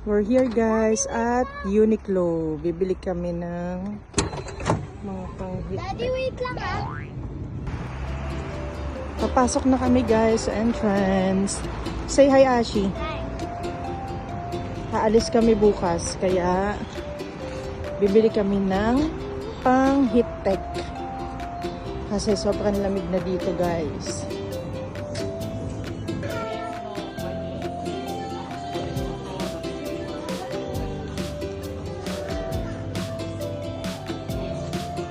We're here guys at Uniqlo. Bibili kami ng mga pang-hit. Daddy, wait lang ah. Papasok na kami guys sa entrance. Say hi Ashi. Aalis kami bukas kaya bibili kami ng pang-hit tech. Kasi sobrang lamig na dito guys.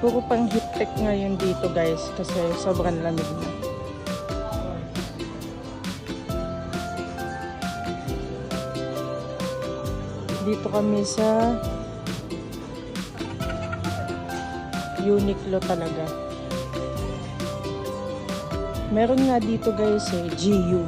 Puro pang hit tech ngayon dito guys kasi sobrang lamig na. Dito kami sa Uniqlo talaga. Meron nga dito guys GU.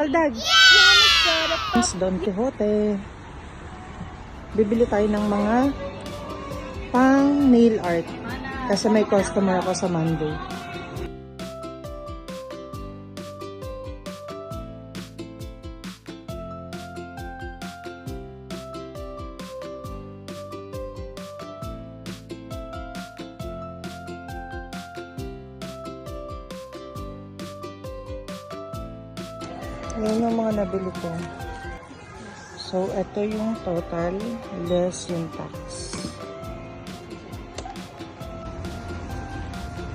Kaldag. Don Quixote. Bibili tayo ng mga pang nail art. Kasi may customer ako sa Monday. Ayan yung mga nabili ko. So, ito yung total less yung tax.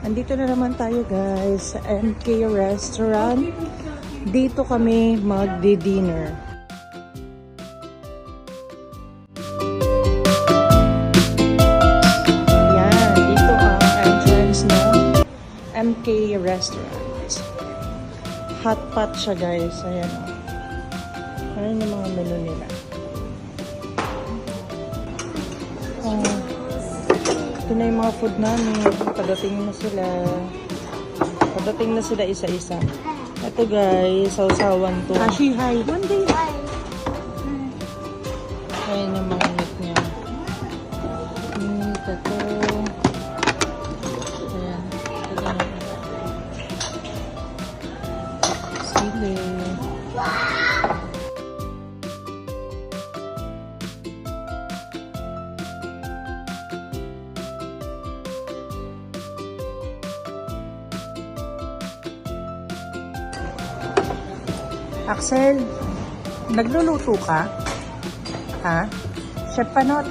Andito na naman tayo guys sa MK Restaurant. Dito kami magdi-dinner. Yan, dito ang entrance ng MK Restaurant. Hot pot siya guys. Ayan o. Ayan yung mga menu nila. Ito na yung mga food namin. Padating na sila isa-isa. Ito guys, sausawan to. Ashi, hi. One day. Hi. Ayan yung mga meat niya. Ito. Ayan. Ito na. Sili. Axel, nagluluto ka? Ha? Chef Panot?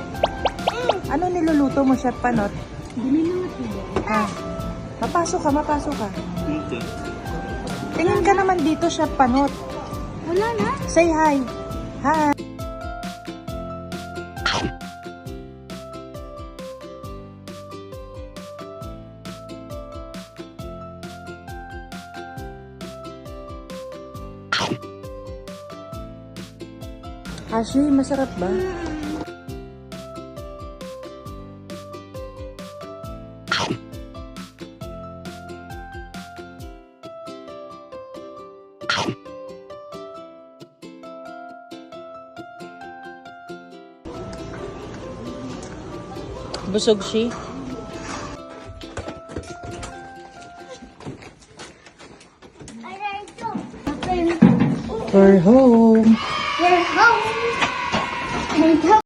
Ano niluluto mo, Chef Panot? Diniluto. Ha? Mapasok ka. Tingin ka naman dito, Chef Panot. Wala na. Say hi. Hi. Ashley, masarap ba? Busog siya. We're home. We're home.